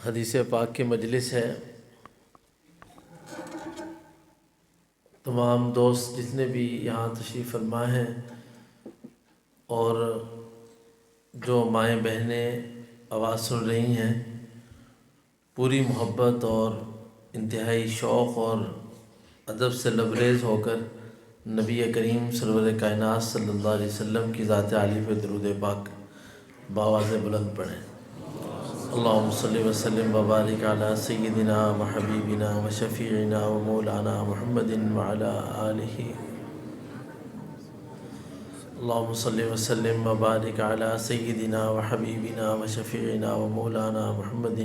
حدیث پاک کی مجلس ہے۔ تمام دوست جتنے بھی یہاں تشریف فرما ہیں اور جو مائیں بہنیں آواز سن رہی ہیں، پوری محبت اور انتہائی شوق اور ادب سے لبریز ہو کر نبی کریم سرور کائنات صلی اللہ علیہ وسلم کی ذات عالی پہ درود پاک بآواز بلند پڑھیں۔ اللہم صلی وسلم وبارک علی سیدنا و حبیبنا و شفیعنا و مولانا محمد وعلی آلہ۔ اللہم صلی وسلم وبارک علی سیدنا و حبیبنا و شفیعنا و مولانا محمد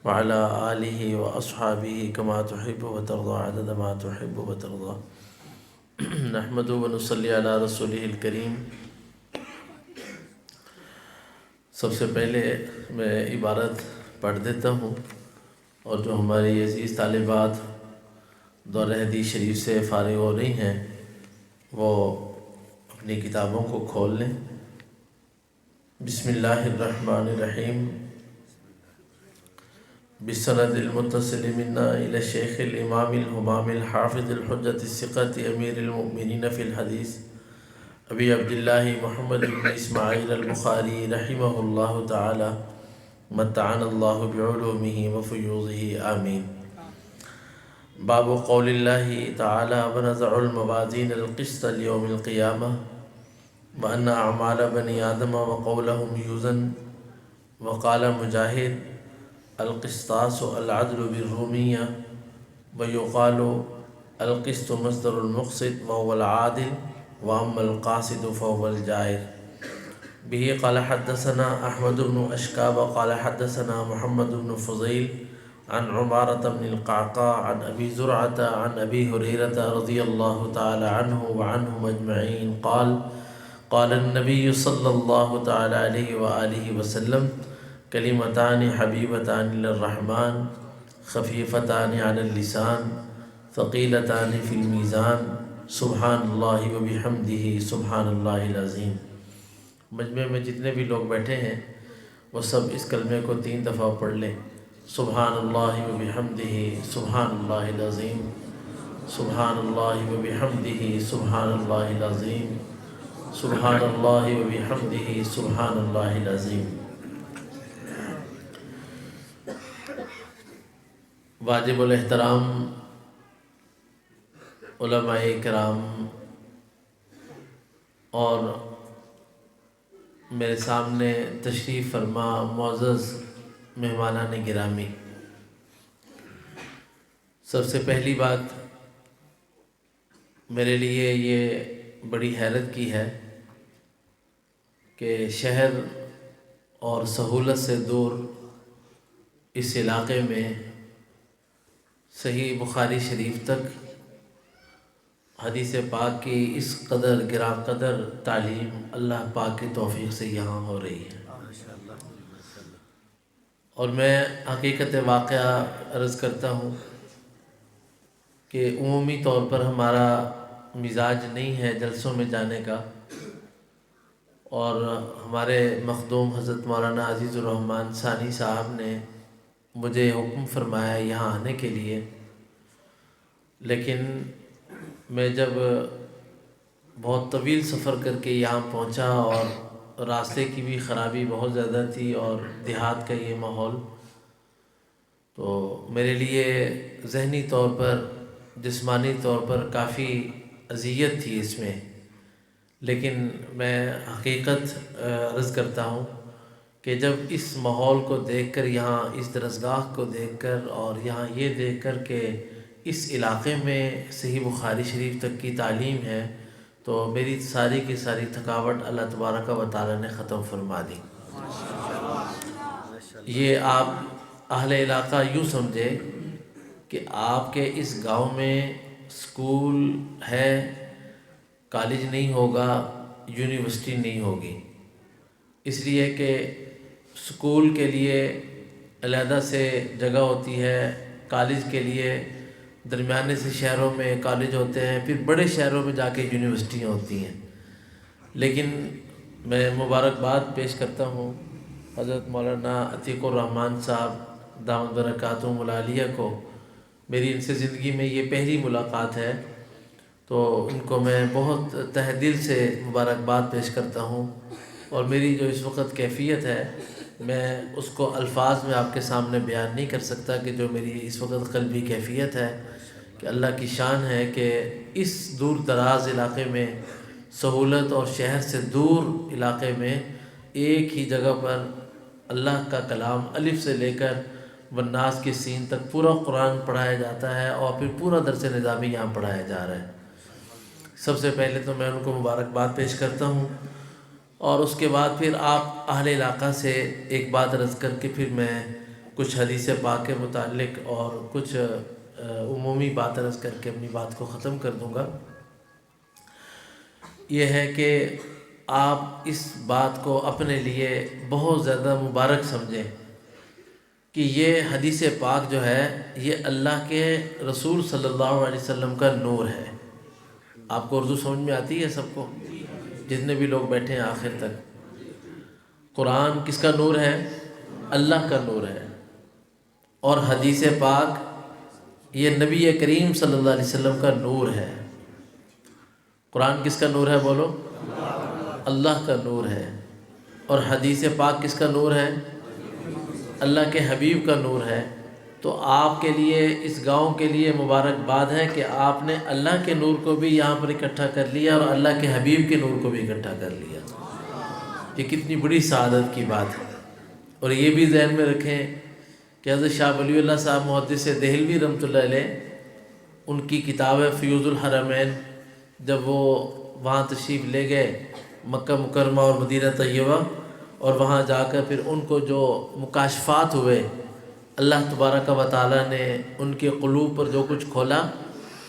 وعلی آلہ و اصحابہ کما تحب و ترضى عدد ما تحب و ترضى۔ نحمد و نصلی علی رسولہ الکریم۔ سب سے پہلے میں عبارت پڑھ دیتا ہوں، اور جو ہماری عزیز طالبات دورہ حدیث شریف سے فارغ ہو رہی ہیں وہ اپنی کتابوں کو کھول لیں۔ بسم اللہ الرحمن الرحیم۔ بالسند المتصل منا الى الشیخ الامام الہمام الحافظ الحجۃ الثقۃ امیر المؤمنین فی الحدیث ابی عبداللہ محمد بن اسماعیل البخاری رحمہ اللہ تعالی متعنا اللہ بعلومہ وفیوضہ آمین۔ باب قول اللہ تعالی ونضع الموازین القسط لیوم القیامہ وان اعمال بنی آدم وقولهم یوزن۔ وقال مجاہد القسطاس العدل بالرومیہ ویقال القسط مصدر المقسط وهو العادل وأما القاسد فهو الجائر۔ به قال حدثنا أحمد بن أشكاب قال حدثنا محمد بن فضيل عن عمارة بن القعقاع عن أبي زرعة عن أبي هريرة رضي الله تعالى عنه وعنهم أجمعين قال قال النبي صلى الله تعالى عليه وآله وسلم كلمتان حبيبتان للرحمن خفيفتان على اللسان ثقيلتان في الميزان سبحان اللہ و بحمدہ سبحان اللہ العظیم۔ مجمع میں جتنے بھی لوگ بیٹھے ہیں وہ سب اس کلمے کو 3 دفعہ پڑھ لیں۔ سبحان اللہ و بحمدہ سبحان اللہ العظیم، سبحان اللہ و بحمدہ سبحان اللہ العظیم، سبحان اللہ و بحمدہ سبحان اللہ العظیم۔ واجب الاحترام علماء کرام اور میرے سامنے تشریف فرما معزز مہمانان گرامی، سب سے پہلی بات میرے لیے یہ بڑی حیرت کی ہے کہ شہر اور سہولت سے دور اس علاقے میں صحیح بخاری شریف تک حدیث پاک کی اس قدر گراں قدر تعلیم اللہ پاک کی توفیق سے یہاں ہو رہی ہے۔ اور میں حقیقت واقعہ عرض کرتا ہوں کہ عمومی طور پر ہمارا مزاج نہیں ہے جلسوں میں جانے کا، اور ہمارے مخدوم حضرت مولانا عزیز الرحمن ثانی صاحب نے مجھے حکم فرمایا یہاں آنے کے لیے، لیکن میں جب بہت طویل سفر کر کے یہاں پہنچا اور راستے کی بھی خرابی بہت زیادہ تھی اور دیہات کا یہ ماحول، تو میرے لیے ذہنی طور پر جسمانی طور پر کافی اذیت تھی اس میں، لیکن میں حقیقت عرض کرتا ہوں کہ جب اس ماحول کو دیکھ کر، یہاں اس درسگاہ کو دیکھ کر اور یہاں یہ دیکھ کر کہ اس علاقے میں صحیح بخاری شریف تک کی تعلیم ہے، تو میری ساری کی ساری تھکاوٹ اللہ تبارک و تعالی نے ختم فرما دی۔ یہ آپ اہل علاقہ یوں سمجھے کہ آپ کے اس گاؤں میں اسکول ہے، کالج نہیں ہوگا، یونیورسٹی نہیں ہوگی، اس لیے کہ اسکول کے لیے علیحدہ سے جگہ ہوتی ہے، کالج کے لیے درمیانے سے شہروں میں کالج ہوتے ہیں، پھر بڑے شہروں میں جا کے یونیورسٹیاں ہوتی ہیں۔ لیکن میں مبارکباد پیش کرتا ہوں حضرت مولانا عتیق الرحمن صاحب دامت برکاتہم العالیہ کو میری ان سے زندگی میں یہ پہلی ملاقات ہے، تو ان کو میں بہت تہ دل سے مبارکباد پیش کرتا ہوں، اور میری جو اس وقت کیفیت ہے میں اس کو الفاظ میں آپ کے سامنے بیان نہیں کر سکتا کہ جو میری اس وقت قلبی کیفیت ہے، کہ اللہ کی شان ہے کہ اس دور دراز علاقے میں، سہولت اور شہر سے دور علاقے میں ایک ہی جگہ پر اللہ کا کلام الف سے لے کر والناس کے سین تک پورا قرآن پڑھایا جاتا ہے، اور پھر پورا درس نظامی یہاں پڑھایا جا رہا ہے۔ سب سے پہلے تو میں ان کو مبارکباد پیش کرتا ہوں، اور اس کے بعد پھر آپ اہل علاقہ سے ایک بات عرض کر کے پھر میں کچھ حدیث پاک کے متعلق اور کچھ عمومی بات عرض کر کے اپنی بات کو ختم کر دوں گا۔ یہ ہے کہ آپ اس بات کو اپنے لیے بہت زیادہ مبارک سمجھیں کہ یہ حدیث پاک جو ہے یہ اللہ کے رسول صلی اللہ علیہ وسلم کا نور ہے۔ آپ کو اردو سمجھ میں آتی ہے سب کو، جتنے بھی لوگ بیٹھے ہیں آخر تک؟ قرآن کس کا نور ہے؟ اللہ کا نور ہے، اور حدیث پاک یہ نبی کریم صلی اللہ علیہ وسلم کا نور ہے۔ قرآن کس کا نور ہے؟ بولو۔ اللہ کا نور ہے، اور حدیث پاک کس کا نور ہے؟ اللہ کے حبیب کا نور ہے۔ تو آپ کے لیے، اس گاؤں کے لیے مبارکباد ہے کہ آپ نے اللہ کے نور کو بھی یہاں پر اکٹھا کر لیا اور اللہ کے حبیب کے نور کو بھی اکٹھا کر لیا۔ یہ کتنی بڑی سعادت کی بات ہے۔ اور یہ بھی ذہن میں رکھیں کہ حضرت شاہ ولی اللہ صاحب محدث دہلوی رحمۃ اللہ علیہ، ان کی کتاب ہے فیوض الحرمین، جب وہ وہاں تشریف لے گئے مکہ مکرمہ اور مدینہ طیبہ، اور وہاں جا کر پھر ان کو جو مکاشفات ہوئے، اللہ تبارک و تعالیٰ نے ان کے قلوب پر جو کچھ کھولا،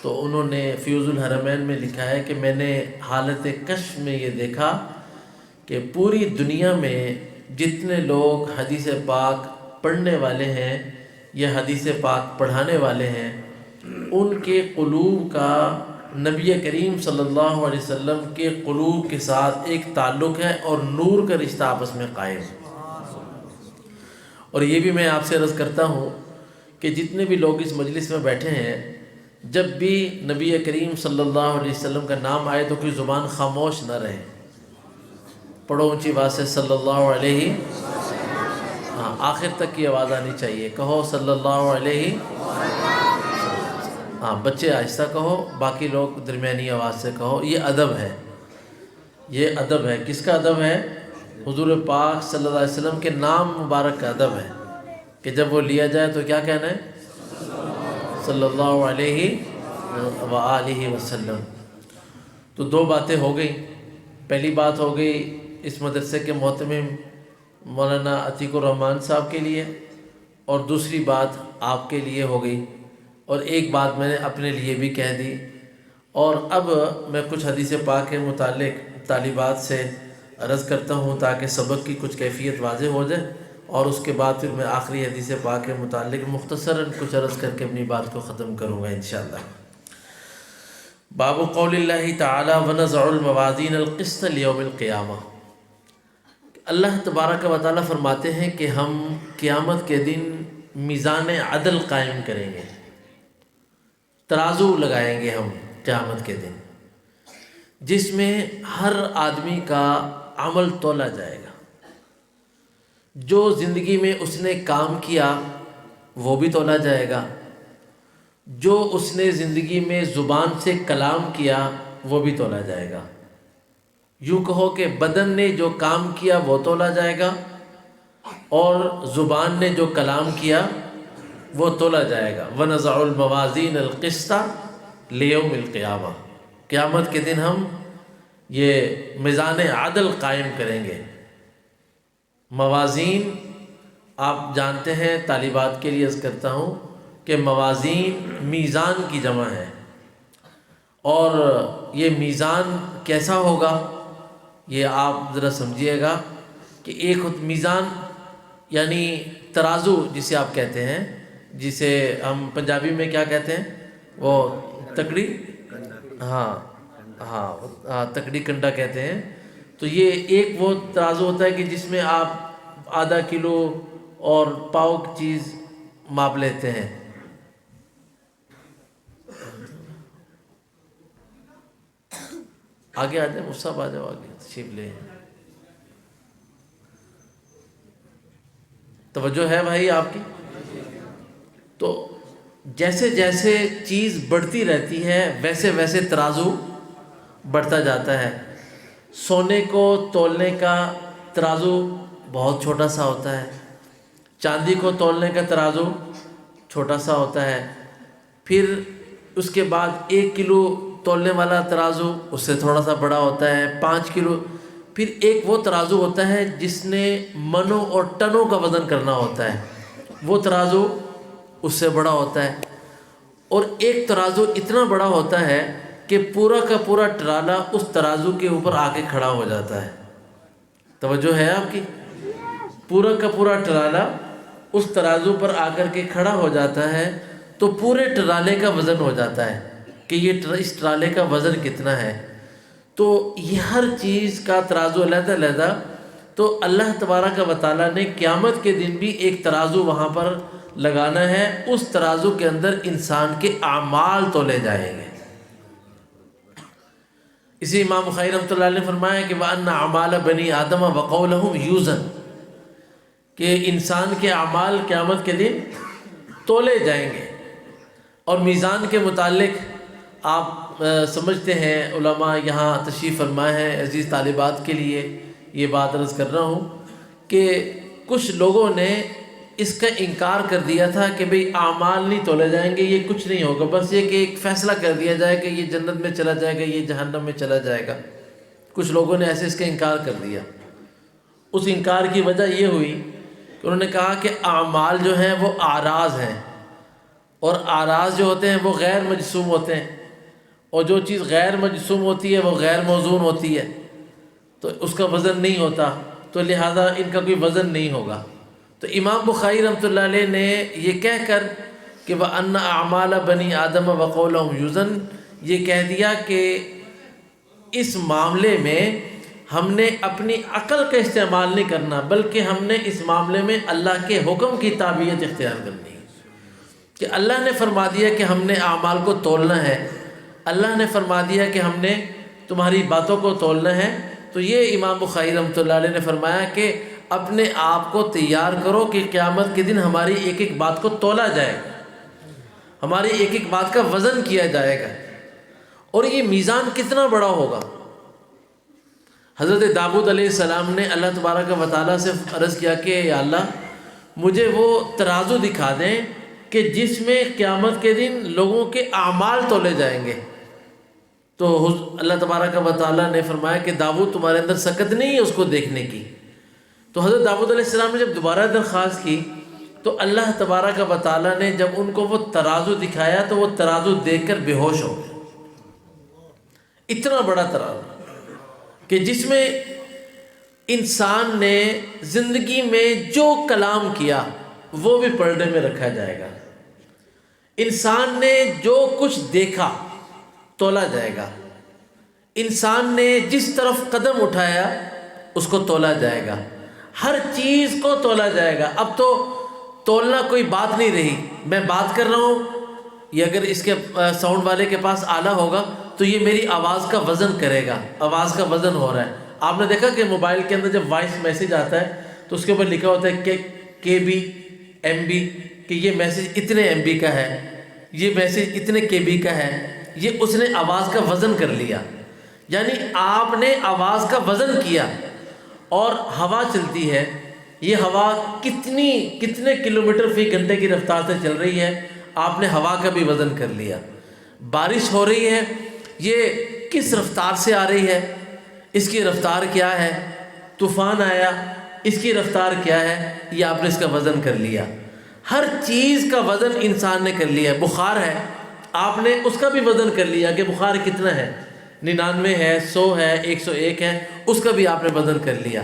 تو انہوں نے فیوض الحرمین میں لکھا ہے کہ میں نے حالت کشف میں یہ دیکھا کہ پوری دنیا میں جتنے لوگ حدیث پاک پڑھنے والے ہیں یا حدیث پاک پڑھانے والے ہیں، ان کے قلوب کا نبی کریم صلی اللہ علیہ وسلم کے قلوب کے ساتھ ایک تعلق ہے، اور نور کا رشتہ آپس میں قائم ہے۔ اور یہ بھی میں آپ سے عرض کرتا ہوں کہ جتنے بھی لوگ اس مجلس میں بیٹھے ہیں، جب بھی نبی کریم صلی اللہ علیہ وسلم کا نام آئے تو کوئی زبان خاموش نہ رہے۔ پڑھو اونچی بات سے صلی اللہ علیہ، ہاں آخر تک کی آواز آنی چاہیے، کہو صلی اللہ علیہ، ہاں بچے آہستہ کہو، باقی لوگ درمیانی آواز سے کہو۔ یہ ادب ہے، یہ ادب ہے۔ کس کا ادب ہے؟ حضور پاک صلی اللہ علیہ وسلم کے نام مبارک کا ادب ہے کہ جب وہ لیا جائے تو کیا کہنا ہے؟ صلی اللہ علیہ وآلہ وسلم۔ تو دو باتیں ہو گئیں۔ پہلی بات ہو گئی اس مدرسے کے محتمم مولانا عتیق الرحمن صاحب کے لیے، اور دوسری بات آپ کے لیے ہو گئی، اور ایک بات میں نے اپنے لیے بھی کہہ دی۔ اور اب میں کچھ حدیث پاک کے متعلق طالبات سے عرض کرتا ہوں تاکہ سبق کی کچھ کیفیت واضح ہو جائے، اور اس کے بعد پھر میں آخری حدیث پاک کے متعلق مختصراً کچھ عرض کر کے اپنی بات کو ختم کروں گا انشاءاللہ۔ باب قول اللہ تعالی ونضع الموازین القسط لیوم القیامہ۔ اللہ تبارک و تعالیٰ فرماتے ہیں کہ ہم قیامت کے دن میزان عدل قائم کریں گے، ترازو لگائیں گے ہم قیامت کے دن، جس میں ہر آدمی کا عمل تولا جائے گا۔ جو زندگی میں اس نے کام کیا وہ بھی تولا جائے گا، جو اس نے زندگی میں زبان سے کلام کیا وہ بھی تولا جائے گا۔ یوں کہو کہ بدن نے جو کام کیا وہ تولا جائے گا، اور زبان نے جو کلام کیا وہ تولا جائے گا۔ وَنَضَعُ الْمَوَازِينَ الْقِسْطَ لِيَوْمِ الْقِيَامَةِ۔ قیامت کے دن ہم یہ میزان عدل قائم کریں گے۔ موازین آپ جانتے ہیں، طالبات کے لیے عرض کرتا ہوں کہ موازین میزان کی جمع ہے، اور یہ میزان کیسا ہوگا یہ آپ ذرا سمجھیے گا کہ ایک میزان یعنی ترازو جسے آپ کہتے ہیں، جسے ہم پنجابی میں کیا کہتے ہیں، وہ تکڑی، ہاں تکڑی کنڈا کہتے ہیں۔ تو یہ ایک وہ ترازو ہوتا ہے کہ جس میں آپ آدھا کلو اور پاؤ کی چیز ماپ لیتے ہیں. آگے آ جائیں مصعب، آ جاؤ آگے تشریف لے. توجہ ہے بھائی آپ کی؟ تو جیسے جیسے چیز بڑھتی رہتی ہے ویسے ویسے ترازو بڑھتا جاتا ہے. سونے کو تولنے کا ترازو بہت چھوٹا سا ہوتا ہے، چاندی کو تولنے کا ترازو چھوٹا سا ہوتا ہے، پھر اس کے بعد 1 کلو تولنے والا ترازو اس سے تھوڑا سا بڑا ہوتا ہے، 5 کلو، پھر ایک وہ ترازو ہوتا ہے جس نے منوں اور ٹنوں کا وزن کرنا ہوتا ہے، وہ ترازو اس سے بڑا ہوتا ہے. اور ایک ترازو اتنا بڑا ہوتا ہے کہ پورا کا پورا ٹرالا اس ترازو کے اوپر آ کے کھڑا ہو جاتا ہے. توجہ ہے آپ کی؟ پورا کا پورا ٹرالا اس ترازو پر آ کر کے کھڑا ہو جاتا ہے تو پورے ٹرالے کا وزن ہو جاتا ہے کہ یہ اس ٹرالے کا وزن کتنا ہے. تو یہ ہر چیز کا ترازو علیحدہ علیحدہ. تو اللہ تبارک و تعالیٰ نے قیامت کے دن بھی ایک ترازو وہاں پر لگانا ہے، اس ترازو کے اندر انسان کے اعمال تولے جائیں گے. اسی امام بخاری رحمۃ اللہ علیہ نے فرمایا کہ وَأَنَّ أَعْمَالَ بَنِي آدَمَ وَقَوْلَهُمْ يُوزَنُ، کہ انسان کے اعمال قیامت کے دن تولے جائیں گے. اور میزان کے متعلق آپ سمجھتے ہیں، علماء یہاں تشریف فرمائے ہیں، عزیز طالبات کے لیے یہ بات عرض کر رہا ہوں کہ کچھ لوگوں نے اس کا انکار کر دیا تھا کہ بھئی اعمال نہیں تولے جائیں گے، یہ کچھ نہیں ہوگا، بس یہ کہ ایک فیصلہ کر دیا جائے کہ یہ جنت میں چلا جائے گا، یہ جہنم میں چلا جائے گا. کچھ لوگوں نے ایسے اس کا انکار کر دیا. اس انکار کی وجہ یہ ہوئی کہ انہوں نے کہا کہ اعمال جو ہیں وہ اعراض ہیں، اور اعراض جو ہوتے ہیں وہ غیر مجسوم ہوتے ہیں، اور جو چیز غیر مجسوم ہوتی ہے وہ غیر موزون ہوتی ہے، تو اس کا وزن نہیں ہوتا، تو لہذا ان کا کوئی وزن نہیں ہوگا. تو امام بخاری رحمۃ اللہ علیہ نے یہ کہہ کر کہ وَأَنَّ أَعْمَالَ بَنِي آدَمَ وَقَوْلَهُمْ يُوزَنُ، یہ کہہ دیا کہ اس معاملے میں ہم نے اپنی عقل کا استعمال نہیں کرنا، بلکہ ہم نے اس معاملے میں اللہ کے حکم کی تابعیت اختیار کرنی ہے. کہ اللہ نے فرما دیا کہ ہم نے اعمال کو تولنا ہے، اللہ نے فرما دیا کہ ہم نے تمہاری باتوں کو تولنا ہے. تو یہ امام بخاری رحمۃ اللہ علیہ نے فرمایا کہ اپنے آپ کو تیار کرو کہ قیامت کے دن ہماری ایک ایک بات کو تولا جائے گا، ہماری ایک ایک بات کا وزن کیا جائے گا. اور یہ میزان کتنا بڑا ہوگا. حضرت داؤد علیہ السلام نے اللہ تبارک و تعالیٰ سے عرض کیا کہ یا اللہ مجھے وہ ترازو دکھا دیں کہ جس میں قیامت کے دن لوگوں کے اعمال تولے جائیں گے. تو اللہ تبارک و تعالیٰ نے فرمایا کہ داؤد تمہارے اندر سکت نہیں ہے اس کو دیکھنے کی. تو حضرت داؤد علیہ السلام نے جب دوبارہ درخواست کی تو اللہ تبارک و تعالیٰ نے جب ان کو وہ ترازو دکھایا تو وہ ترازو دیکھ کر بے ہوش ہو گئے. اتنا بڑا ترازو کہ جس میں انسان نے زندگی میں جو کلام کیا وہ بھی پردے میں رکھا جائے گا، انسان نے جو کچھ دیکھا تولا جائے گا، انسان نے جس طرف قدم اٹھایا اس کو تولا جائے گا، ہر چیز کو تولا جائے گا. اب تو تولنا کوئی بات نہیں رہی. میں بات کر رہا ہوں، یہ اگر اس کے ساؤنڈ والے کے پاس آلہ ہوگا تو یہ میری آواز کا وزن کرے گا، آواز کا وزن ہو رہا ہے. آپ نے دیکھا کہ موبائل کے اندر جب وائس میسیج آتا ہے تو اس کے اوپر لکھا ہوتا ہے کہ KB MB، کہ یہ میسیج اتنے MB کا ہے، یہ میسیج اتنے KB کا ہے. یہ اس نے آواز کا وزن کر لیا، یعنی آپ نے آواز کا وزن کیا. اور ہوا چلتی ہے، یہ ہوا کتنے کلومیٹر فی گھنٹے کی رفتار سے چل رہی ہے، آپ نے ہوا کا بھی وزن کر لیا. بارش ہو رہی ہے، یہ کس رفتار سے آ رہی ہے، اس کی رفتار کیا ہے. طوفان آیا، اس کی رفتار کیا ہے، یہ آپ نے اس کا وزن کر لیا. ہر چیز کا وزن انسان نے کر لیا. بخار ہے، آپ نے اس کا بھی وزن کر لیا کہ بخار کتنا ہے، 99 ہے، 100 ہے، 101 ہے، اس کا بھی آپ نے وزن کر لیا.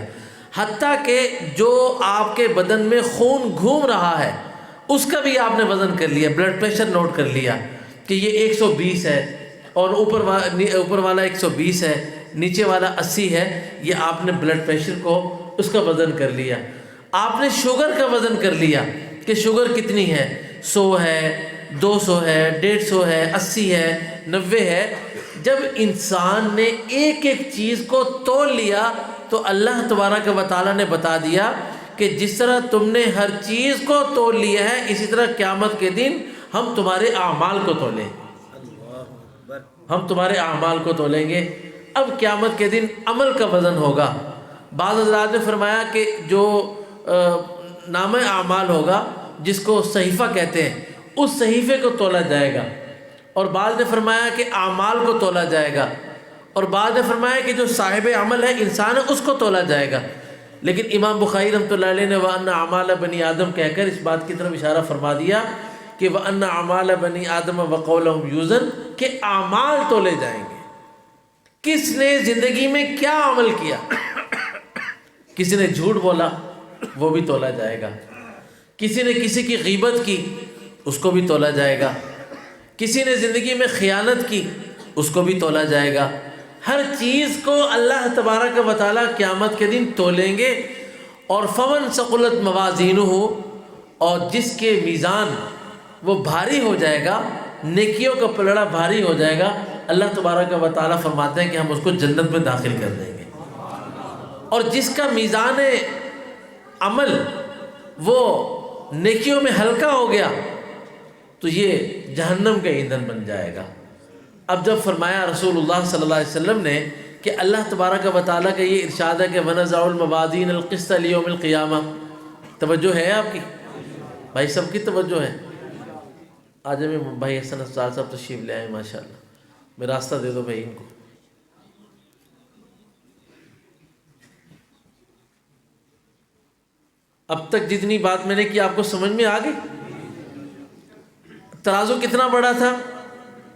حتیٰ کہ جو آپ کے بدن میں خون گھوم رہا ہے اس کا بھی آپ نے وزن کر لیا. بلڈ پریشر نوٹ کر لیا کہ یہ 120 ہے، اور اوپر والا 120 ہے، نیچے والا 80 ہے. یہ آپ نے بلڈ پریشر کو اس کا وزن کر لیا. آپ نے شوگر کا وزن کر لیا کہ شوگر کتنی ہے، 100 ہے، 200 ہے، 150 ہے، 80 ہے، 90 ہے۔ جب انسان نے ایک ایک چیز کو تول لیا تو اللہ تبارک و تعالیٰ نے بتا دیا کہ جس طرح تم نے ہر چیز کو تول لیا ہے، اسی طرح قیامت کے دن ہم تمہارے اعمال کو تولیں، ہم تمہارے اعمال کو تولیں گے۔ اب قیامت کے دن عمل کا وزن ہوگا۔ بعض حضرات نے فرمایا کہ جو نامہ اعمال ہوگا جس کو صحیفہ کہتے ہیں، اس صحیفے کو تولا جائے گا، اور بعض نے فرمایا کہ اعمال کو تولا جائے گا، اور بعض نے فرمایا کہ جو صاحب عمل ہے، انسان ہے، اس کو تولا جائے گا۔ لیکن امام بخاری رحمۃ اللہ علیہ نے وَأَنَّ أَعْمَالَ بَنِي آدم کہہ کر اس بات کی طرف اشارہ فرما دیا کہ وَأَنَّ أَعْمَالَ بَنِي آدم وَقَوْلَهُمْ يُوزَنُ، کہ اعمال تولے جائیں گے۔ کس نے زندگی میں کیا عمل کیا؟ کسی نے جھوٹ بولا، وہ بھی تولا جائے گا۔ کسی نے کسی کی غیبت کی، اس کو بھی تولا جائے گا۔ کسی نے زندگی میں خیانت کی، اس کو بھی تولا جائے گا۔ ہر چیز کو اللہ تبارک و تعالیٰ قیامت کے دن تولیں گے۔ اور فمن ثقلت موازینہ، اور جس کے میزان وہ بھاری ہو جائے گا، نیکیوں کا پلڑا بھاری ہو جائے گا، اللہ تبارک و تعالیٰ فرماتے ہیں کہ ہم اس کو جنت میں داخل کر دیں گے۔ اور جس کا میزان عمل وہ نیکیوں میں ہلکا ہو گیا تو یہ جہنم کا ایندھن بن جائے گا۔ اب جب فرمایا رسول اللہ صلی اللہ علیہ وسلم نے کہ اللہ تبارک و تعالیٰ کا یہ ارشاد ہے کہ وَنَزَعُ الْمَوَازِينَ الْقِسْطَ لِيَوْمِ الْقِيَامَةِ، توجہ ہے آپ کی؟ بھائی سب کی توجہ ہے؟ آج میں بھائی حسن افضال صاحب تشریف لے آئے، ماشاءاللہ، میں راستہ دے دو بھائی ان کو۔ اب تک جتنی بات میں نے کی آپ کو سمجھ میں آ گئی؟ ترازو کتنا بڑا تھا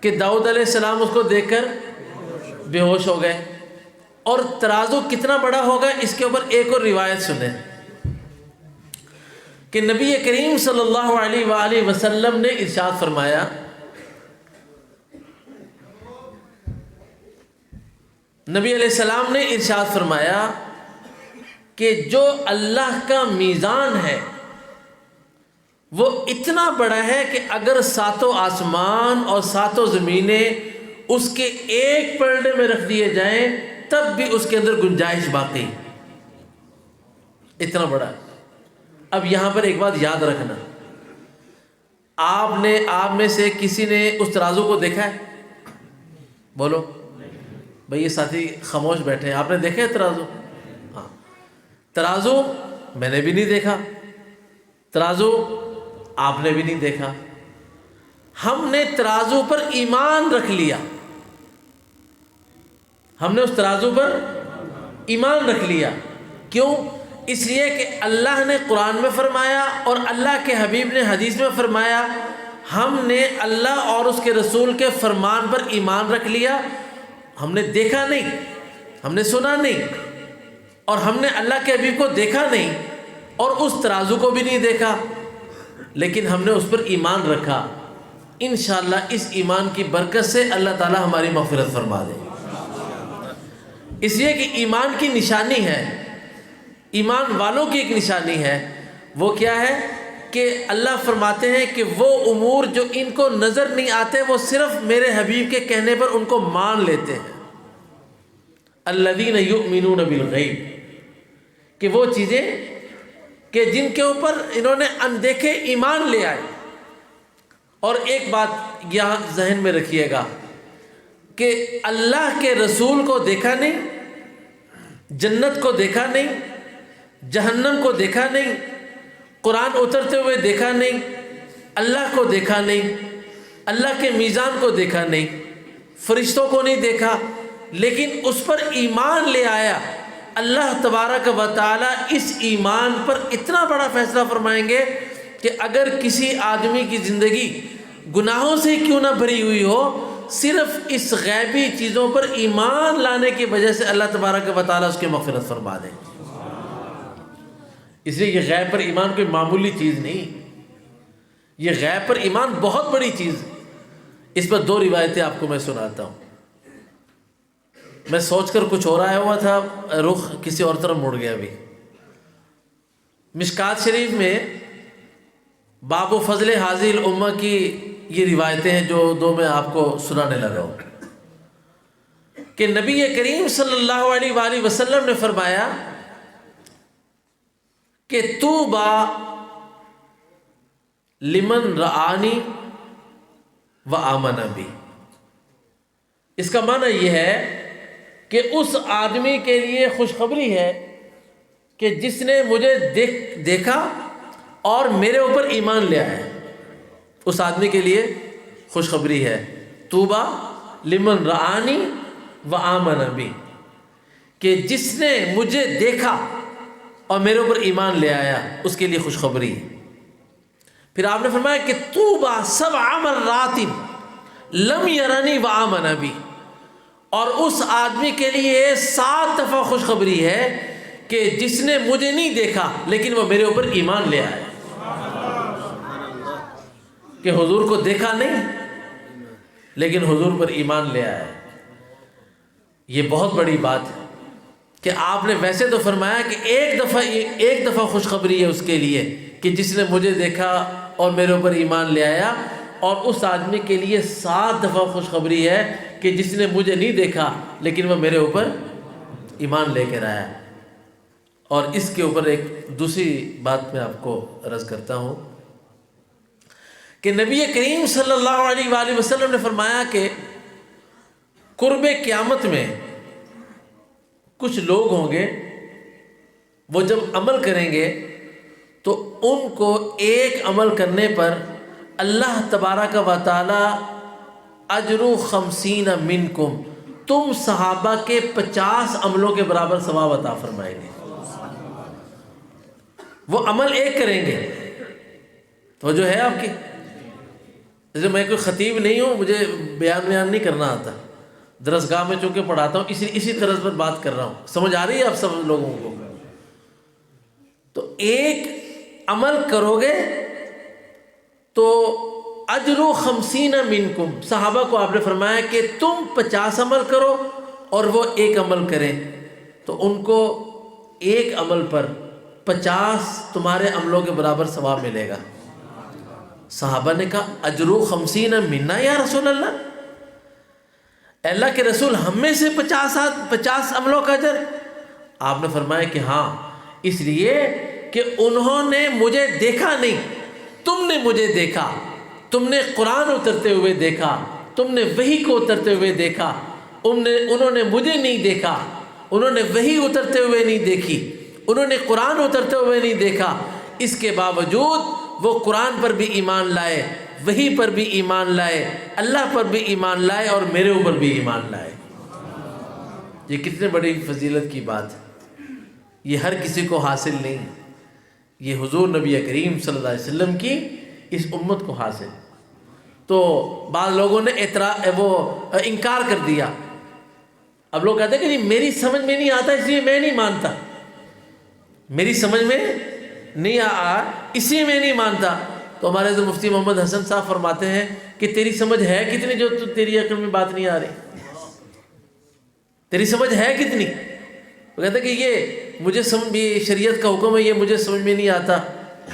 کہ داؤد علیہ السلام اس کو دیکھ کر بے ہوش ہو گئے، اور ترازو کتنا بڑا ہوگا اس کے اوپر ایک اور روایت سنیں کہ نبی کریم صلی اللہ علیہ وآلہ وسلم نے ارشاد فرمایا، نبی علیہ السلام نے ارشاد فرمایا کہ جو اللہ کا میزان ہے وہ اتنا بڑا ہے کہ اگر 7 آسمان اور 7 زمینیں اس کے ایک پلڑے میں رکھ دیے جائیں تب بھی اس کے اندر گنجائش باقی، اتنا بڑا ہے۔ اب یہاں پر ایک بات یاد رکھنا، آپ میں سے کسی نے اس ترازو کو دیکھا ہے؟ بولو بھئی، یہ ساتھی خاموش بیٹھے ہیں، آپ نے دیکھا ہے ترازو؟ ہاں، ترازو میں نے بھی نہیں دیکھا، ترازو آپ نے بھی نہیں دیکھا۔ ہم نے ترازو پر ایمان رکھ لیا، ہم نے اس ترازو پر ایمان رکھ لیا۔ کیوں؟ اس لیے کہ اللہ نے قرآن میں فرمایا اور اللہ کے حبیب نے حدیث میں فرمایا۔ ہم نے اللہ اور اس کے رسول کے فرمان پر ایمان رکھ لیا۔ ہم نے دیکھا نہیں، ہم نے سنا نہیں، اور ہم نے اللہ کے حبیب کو دیکھا نہیں، اور اس ترازو کو بھی نہیں دیکھا، لیکن ہم نے اس پر ایمان رکھا۔ انشاءاللہ اس ایمان کی برکت سے اللہ تعالی ہماری مغفرت فرما دے۔ اس لیے کہ ایمان کی نشانی ہے، ایمان والوں کی ایک نشانی ہے، وہ کیا ہے کہ اللہ فرماتے ہیں کہ وہ امور جو ان کو نظر نہیں آتے وہ صرف میرے حبیب کے کہنے پر ان کو مان لیتے ہیں۔ الذین یؤمنون بالغیب، کہ وہ چیزیں کہ جن کے اوپر انہوں نے اندیکھے ایمان لے آئے۔ اور ایک بات یہاں ذہن میں رکھیے گا کہ اللہ کے رسول کو دیکھا نہیں، جنت کو دیکھا نہیں، جہنم کو دیکھا نہیں، قرآن اترتے ہوئے دیکھا نہیں، اللہ کو دیکھا نہیں، اللہ کے میزان کو دیکھا نہیں، فرشتوں کو نہیں دیکھا، لیکن اس پر ایمان لے آیا۔ اللہ تبارک و تعالیٰ اس ایمان پر اتنا بڑا فیصلہ فرمائیں گے کہ اگر کسی آدمی کی زندگی گناہوں سے کیوں نہ بھری ہوئی ہو، صرف اس غیبی چیزوں پر ایمان لانے کی وجہ سے اللہ تبارک و تعالیٰ اس کی مغفرت فرما دیں۔ اس لیے یہ غیب پر ایمان کوئی معمولی چیز نہیں، یہ غیب پر ایمان بہت بڑی چیز۔ اس پر 2 روایتیں آپ کو میں سناتا ہوں۔ میں سوچ کر کچھ اور آیا ہوا تھا، رخ کسی اور طرف مڑ گیا۔ بھی مشکات شریف میں باب و فضل حاضر الامہ کی یہ روایتیں ہیں جو دو میں آپ کو سنانے لگا ہوں کہ نبی کریم صلی اللہ علیہ وآلہ وسلم نے فرمایا کہ طوبی لمن رآنی و آمن بی. اس کا معنی یہ ہے کہ اس آدمی کے لیے خوشخبری ہے کہ جس نے مجھے دیکھا اور میرے اوپر ایمان لے آیا. اس آدمی کے لیے خوشخبری ہے طوبی لمن رآنی و آمن بی، کہ جس نے مجھے دیکھا اور میرے اوپر ایمان لے آیا اس کے لیے خوشخبری ہے. پھر آپ نے فرمایا کہ طوبی 7 مرات لم یرنی و آمن بی، اور اس آدمی کے لیے 7 دفعہ خوشخبری ہے کہ جس نے مجھے نہیں دیکھا لیکن وہ میرے اوپر ایمان لے آیا. کہ حضور کو دیکھا نہیں لیکن حضور پر ایمان لے آیا. یہ بہت بڑی بات ہے کہ آپ نے ویسے تو فرمایا کہ ایک دفعہ خوشخبری ہے اس کے لیے کہ جس نے مجھے دیکھا اور میرے اوپر ایمان لے آیا، اور اس آدمی کے لیے 7 دفعہ خوشخبری ہے کہ جس نے مجھے نہیں دیکھا لیکن وہ میرے اوپر ایمان لے کر آیا. اور اس کے اوپر ایک دوسری بات میں آپ کو عرض کرتا ہوں کہ نبی کریم صلی اللہ علیہ وآلہ وسلم نے فرمایا کہ قرب قیامت میں کچھ لوگ ہوں گے، وہ جب عمل کریں گے تو ان کو ایک عمل کرنے پر اللہ تبارک و تعالی اجر 50 منکم، تم صحابہ کے 50 عملوں کے برابر ثواب عطا فرمائیں گے. وہ عمل ایک کریں گے. تو جو ہے آپ کی، جیسے میں کوئی خطیب نہیں ہوں، مجھے بیان نہیں کرنا آتا، درسگاہ میں چونکہ پڑھاتا ہوں اسی طرز پر بات کر رہا ہوں. سمجھ آ رہی ہے آپ سب لوگوں کو؟ تو ایک عمل کرو گے تو اجر 50 منکم، صحابہ کو آپ نے فرمایا کہ تم 50 عمل کرو اور وہ ایک عمل کریں تو ان کو ایک عمل پر 50 تمہارے عملوں کے برابر ثواب ملے گا. صحابہ نے کہا اجر 50 منا یا رسول اللہ، اللہ کے رسول ہم میں سے 50 عملوں کا اجر؟ آپ نے فرمایا کہ ہاں، اس لیے کہ انہوں نے مجھے دیکھا نہیں، تم نے مجھے دیکھا، تم نے قرآن اترتے ہوئے دیکھا، تم نے وحی کو اترتے ہوئے دیکھا، انہوں نے مجھے نہیں دیکھا، انہوں نے وحی اترتے ہوئے نہیں دیکھی، انہوں نے قرآن اترتے ہوئے نہیں دیکھا. اس کے باوجود وہ قرآن پر بھی ایمان لائے، وحی پر بھی ایمان لائے، اللہ پر بھی ایمان لائے اور میرے اوپر بھی ایمان لائے. یہ کتنے بڑی فضیلت کی بات ہے، یہ ہر کسی کو حاصل نہیں، یہ حضور نبی کریم صلی اللہ علیہ وسلم کی اس امت کو حاصل. تو بعض لوگوں نے انکار کر دیا. اب لوگ کہتے ہیں کہ نہیں میری سمجھ میں نہیں آتا اس لیے میں نہیں مانتا، میری سمجھ میں نہیں آیا اس لیے میں نہیں مانتا. تو ہمارے حضرت مفتی محمد حسن صاحب فرماتے ہیں کہ تیری سمجھ ہے کتنی جو تیری عقل میں بات نہیں آ رہی؟ تیری سمجھ ہے کتنی؟ وہ کہتے ہیں کہ یہ مجھے یہ شریعت کا حکم ہے، یہ مجھے سمجھ میں نہیں آتا،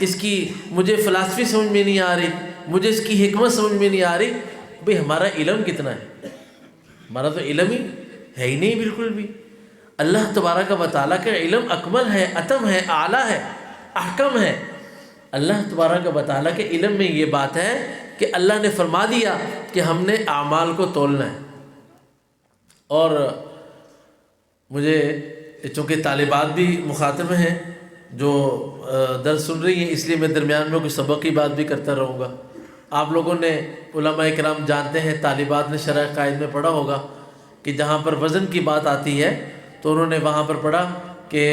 اس کی مجھے فلسفی سمجھ میں نہیں آ رہی، مجھے اس کی حکمت سمجھ میں نہیں آ رہی. بھئی ہمارا علم کتنا ہے؟ ہمارا تو علم ہی ہے ہی نہیں بالکل بھی. اللہ تبارک و تعالیٰ کا علم اکمل ہے، اتم ہے، اعلیٰ ہے، احکم ہے. اللہ تبارک و تعالیٰ کے علم میں یہ بات ہے کہ اللہ نے فرما دیا کہ ہم نے اعمال کو تولنا ہے. اور مجھے چونکہ طالبات بھی مخاطب ہیں جو درس سن رہی ہیں، اس لیے میں درمیان میں کوئی سبق کی بات بھی کرتا رہوں گا. آپ لوگوں نے علماء کرام جانتے ہیں، طالبات نے شرح قائد میں پڑھا ہوگا کہ جہاں پر وزن کی بات آتی ہے تو انہوں نے وہاں پر پڑھا کہ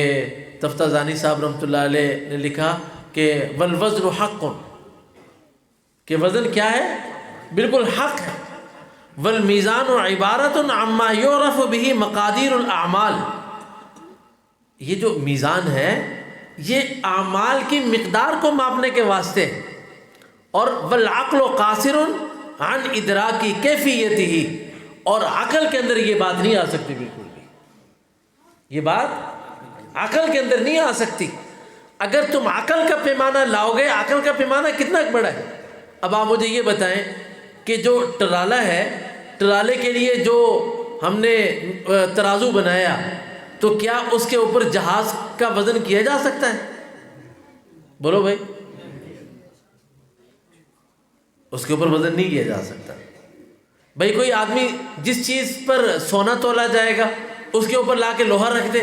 تفتازانی صاحب رحمۃ اللہ علیہ نے لکھا کہ والوزن حق، کہ وزن کیا ہے؟ بالکل حق ہے. والمیزان عبارت عما یعرف به مقادیر الاعمال، یہ جو میزان ہے یہ اعمال کی مقدار کو ماپنے کے واسطے. اور والعقل قاصر عن ادراک کیفیتہ، اور عقل کے اندر یہ بات نہیں آ سکتی، بالکل بھی یہ بات عقل کے اندر نہیں آ سکتی. اگر تم عقل کا پیمانہ لاؤ گے، عقل کا پیمانہ کتنا بڑا ہے؟ اب آپ مجھے یہ بتائیں کہ جو ٹرالہ ہے، ٹرالے کے لیے جو ہم نے ترازو بنایا، تو کیا اس کے اوپر جہاز کا وزن کیا جا سکتا ہے؟ بولو بھائی، اس کے اوپر وزن نہیں کیا جا سکتا۔ بھائی کوئی آدمی جس چیز پر سونا تولا جائے گا اس کے اوپر لا کے لوہا رکھ دے،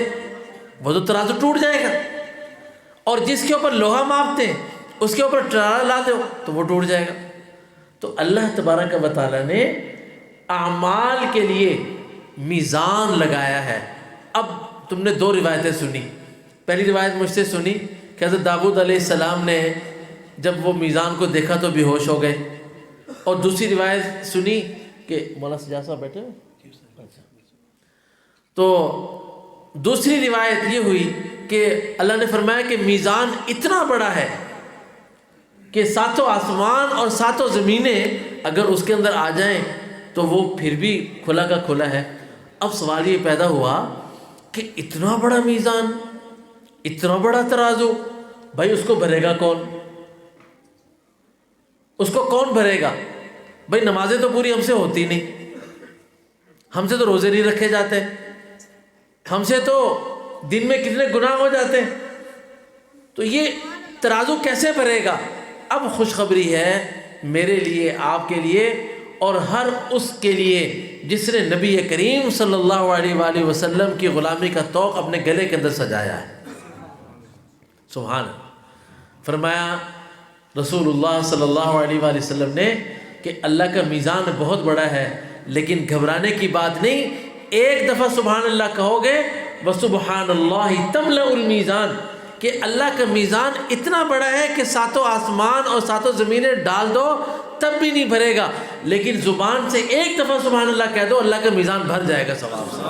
وہ تو ترازو ٹوٹ جائے گا، اور جس کے اوپر لوہا ماپتے ہیں اس کے اوپر ٹرالہ لا دو تو وہ ٹوٹ جائے گا۔ تو اللہ تبارک و تعالیٰ نے اعمال کے لیے میزان لگایا ہے۔ اب تم نے دو روایتیں سنی، پہلی روایت مجھ سے سنی کہ حضرت داؤد علیہ السلام نے جب وہ میزان کو دیکھا تو بے ہوش ہو گئے، اور دوسری روایت سنی کہ مولانا سجاد صاحب بیٹھے ہوئے، تو دوسری روایت یہ ہوئی کہ اللہ نے فرمایا کہ میزان اتنا بڑا ہے کہ ساتوں آسمان اور ساتوں زمینیں اگر اس کے اندر آ جائیں تو وہ پھر بھی کھلا کا کھلا ہے۔ اب سوال یہ پیدا ہوا کہ اتنا بڑا میزان، اتنا بڑا ترازو، بھائی اس کو بھرے گا کون؟ اس کو کون بھرے گا؟ بھائی نمازیں تو پوری ہم سے ہوتی نہیں، ہم سے تو روزے نہیں رکھے جاتے، ہم سے تو دن میں کتنے گناہ ہو جاتے ہیں، تو یہ ترازو کیسے بھرے گا؟ اب خوشخبری ہے میرے لیے، آپ کے لیے، اور ہر اس کے لیے جس نے نبی کریم صلی اللہ علیہ وآلہ وسلم کی غلامی کا طوق اپنے گلے کے اندر سجایا ہے۔ سبحان اللہ۔ فرمایا رسول اللہ صلی اللہ علیہ وآلہ وسلم نے کہ اللہ کا میزان بہت بڑا ہے، لیکن گھبرانے کی بات نہیں، ایک دفعہ سبحان اللہ کہو گے وَسُبْحَانَ اللَّهِ تَمْلَأُ الْمِيزَانِ، کہ اللہ کا میزان اتنا بڑا ہے کہ ساتوں آسمان اور ساتوں زمینیں ڈال دو تب بھی نہیں بھرے گا، لیکن زبان سے ایک دفعہ سبحان اللہ کہہ دو اللہ کا میزان بھر جائے گا ثواب سے۔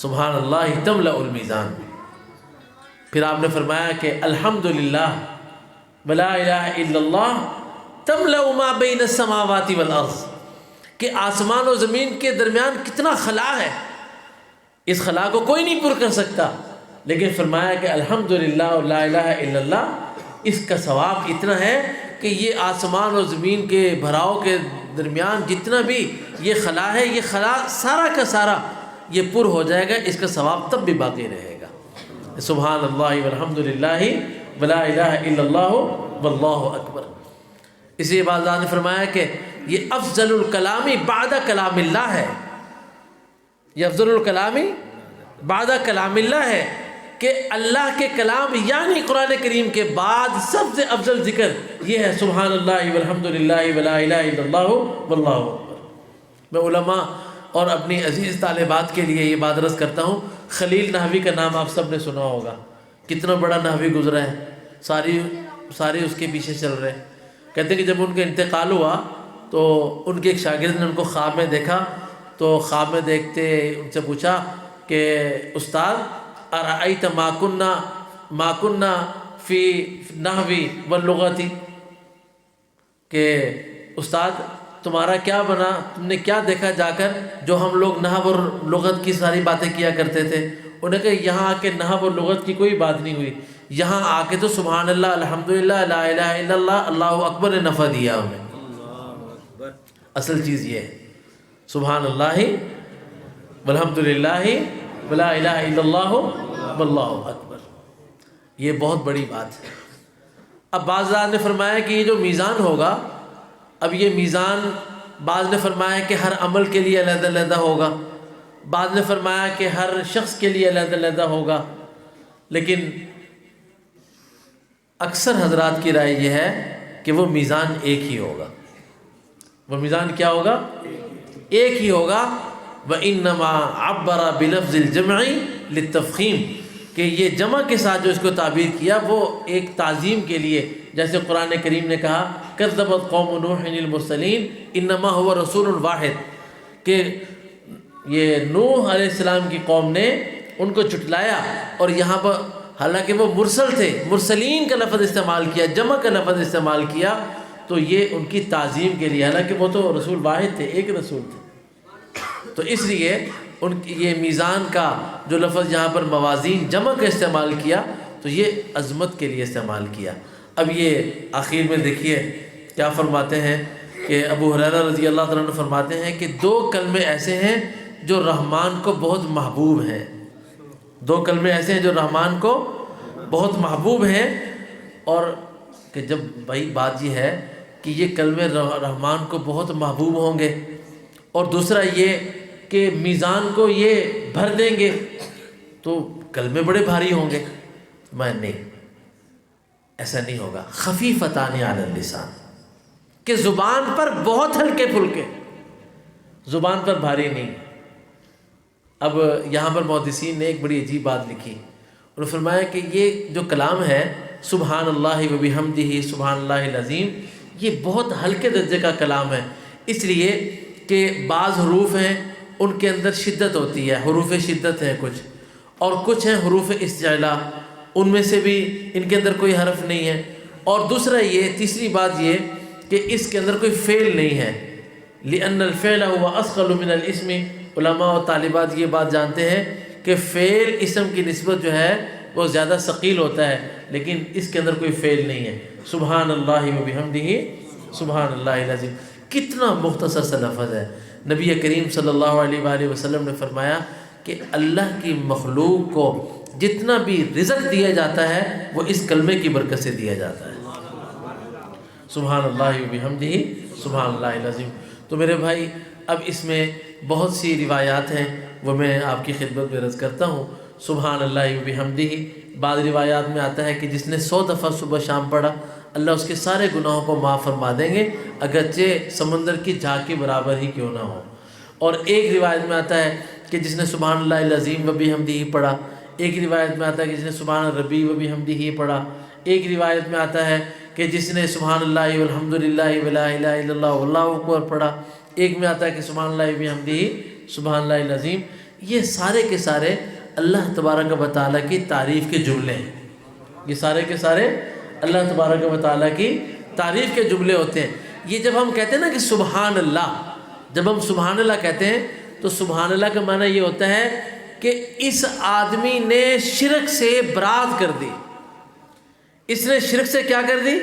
سبحان اللہ تملأ المیزان۔ پھر آپ نے فرمایا کہ الحمدللہ ولا الہ الا اللہ تملأ ما بین السماوات والارض، کہ آسمان و زمین کے درمیان کتنا خلا ہے، اس خلا کو کوئی نہیں پر کر سکتا، لیکن فرمایا کہ الحمدللہ لا الہ الا اللہ، اس کا ثواب اتنا ہے کہ یہ آسمان و زمین کے بھراؤ کے درمیان جتنا بھی یہ خلا ہے، یہ خلا سارا کا سارا یہ پر ہو جائے گا، اس کا ثواب تب بھی باقی رہے گا۔ سبحان اللہ والحمدللہ ولا الہ الا اللہ واللہ اکبر۔ اسی بعد نے فرمایا کہ یہ افضل الکلامی بعد کلام اللہ ہے، یہ افضل الکلامی بعد کلام اللہ ہے، کہ اللہ کے کلام یعنی قرآن کریم کے بعد سب سے افضل ذکر یہ ہے سبحان اللہ والحمدللہ ولا الہ الا اللہ واللہ اکبر۔ میں علماء اور اپنی عزیز طالبات کے لیے یہ بات عرض کرتا ہوں، خلیل نحوی کا نام آپ سب نے سنا ہوگا، کتنا بڑا نحوی گزرا ہے، ساری اس کے پیچھے چل رہے ہیں۔ کہتے ہیں کہ جب ان کا انتقال ہوا تو ان کے ایک شاگرد نے ان کو خواب میں دیکھا، تو خواب میں دیکھتے ان سے پوچھا کہ استاد ارأیت ما کنا فی نحوی واللغتی، کہ استاد تمہارا کیا بنا، تم نے کیا دیکھا جا کر جو ہم لوگ نحو اور لغت کی ساری باتیں کیا کرتے تھے؟ انہوں نے کہا یہاں آ کے نحو اور لغت کی کوئی بات نہیں ہوئی، یہاں آ کے تو سبحان اللہ الحمدللہ لا الہ الا اللہ اللہ اکبر نے نفع دیا ہمیں۔ اصل چیز یہ ہے سبحان اللہ والحمدللہ ولا الہ الا اللہ واللہ اکبر، یہ بہت بڑی بات ہے۔ اب بعض نے فرمایا کہ یہ جو میزان ہوگا، اب یہ میزان بعض نے فرمایا کہ ہر عمل کے لیے علیحدہ علیحدہ ہوگا، بعض نے فرمایا کہ ہر شخص کے لیے علیحدہ علیحدہ ہوگا، لیکن اکثر حضرات کی رائے یہ ہے کہ وہ میزان ایک ہی ہوگا۔ وہ میزان کیا ہوگا؟ ایک ہی ہوگا۔ وَإِنَّمَا عَبَّرَ بِلَفْظِ الْجَمْعِ لِلتَّفْخِيمِ، کہ یہ جمع کے ساتھ جو اس کو تعبیر کیا وہ ایک تعظیم کے لیے، جیسے قرآن کریم نے کہا كَذَّبَتْ قَوْمُ نُوحٍ الْمُرْسَلِينَ إِنَّمَا هُوَ رَسُولٌ وَاحِدٌ، کہ یہ نوح علیہ السلام کی قوم نے ان کو جھٹلایا، اور یہاں پر حالانکہ وہ مرسل تھے، مرسلین کا لفظ استعمال کیا، جمع کا لفظ استعمال کیا، تو یہ ان کی تعظیم کے لیے، حالانکہ وہ تو رسول واحد تھے، ایک رسول تھے۔ تو اس لیے یہ میزان کا جو لفظ یہاں پر موازین جمع کا استعمال کیا تو یہ عظمت کے لیے استعمال کیا۔ اب یہ آخر میں دیکھیے کیا فرماتے ہیں کہ ابو ہریرہ رضی اللہ تعالیٰ عنہ فرماتے ہیں کہ 2 کلمے ایسے ہیں جو رحمان کو بہت محبوب ہیں، 2 کلمے ایسے ہیں جو رحمان کو بہت محبوب ہیں، اور کہ جب بھائی بات یہ ہے کہ یہ کلمے رحمان کو بہت محبوب ہوں گے، اور دوسرا یہ کہ میزان کو یہ بھر دیں گے تو کلمے بڑے بھاری ہوں گے، میں نہیں، ایسا نہیں ہوگا۔ خفیفتان علی اللسان، کہ زبان پر بہت ہلکے پھلکے، زبان پر بھاری نہیں۔ اب یہاں پر محدثین نے ایک بڑی عجیب بات لکھی، انہوں نے فرمایا کہ یہ جو کلام ہے سبحان اللہ و بحمدہ سبحان اللہ العظیم، یہ بہت ہلکے درجے کا کلام ہے، اس لیے کہ بعض حروف ہیں ان کے اندر شدت ہوتی ہے، حروف شدت ہیں کچھ، اور کچھ ہیں حروف استعلاء، ان میں سے بھی ان کے اندر کوئی حرف نہیں ہے، اور دوسرا یہ، تیسری بات یہ کہ اس کے اندر کوئی فعل نہیں ہے، لأن الفعل هو اثقل من الاسم۔ علماء و طالبات یہ بات جانتے ہیں کہ فعل اسم کی نسبت جو ہے وہ زیادہ ثقیل ہوتا ہے، لیکن اس کے اندر کوئی فعل نہیں ہے۔ سبحان اللہ و بحمدہ سبحان اللہ العظیم، کتنا مختصر سا لفظ ہے۔ نبی کریم صلی اللہ علیہ وآلہ وسلم نے فرمایا کہ اللہ کی مخلوق کو جتنا بھی رزق دیا جاتا ہے وہ اس کلمے کی برکت سے دیا جاتا ہے، سبحان اللہ و بحمدہ سبحان اللہ العظیم۔ تو میرے بھائی اب اس میں بہت سی روایات ہیں، وہ میں آپ کی خدمت میں عرض کرتا ہوں۔ سبحان اللہ و بحمدہ، بعض روایات میں آتا ہے کہ جس نے 100 دفعہ صبح شام پڑھا اللہ اس کے سارے گناہوں کو معاف فرما دیں گے، اگرچہ سمندر کی جھاگ کے برابر ہی کیوں نہ ہو۔ اور ایک روایت میں آتا ہے کہ جس نے سبحان اللہ العظیم و بحمدہ پڑھا، ایک روایت میں آتا ہے کہ جس نے سبحان ربی و بحمدہ پڑھا، ایک روایت میں آتا ہے کہ جس نے سبحان اللہ والحمدللہ ولا الہ الا اللہ واللہ اکبر پڑھا، ایک میں آتا ہے کہ سبحان اللہ بحمدہ سبحان اللہ العظیم۔ یہ سارے کے سارے اللہ تبارک و تعالیٰ کی تعریف کے جملے ہیں، یہ سارے کے سارے اللہ تبارک و تعالیٰ کی تعریف کے جملے ہوتے ہیں۔ یہ جب ہم کہتے ہیں نا کہ سبحان اللہ، جب ہم سبحان اللہ کہتے ہیں تو سبحان اللہ کا معنی یہ ہوتا ہے کہ اس آدمی نے شرک سے برات کر دی، اس نے شرک سے کیا کر دی؟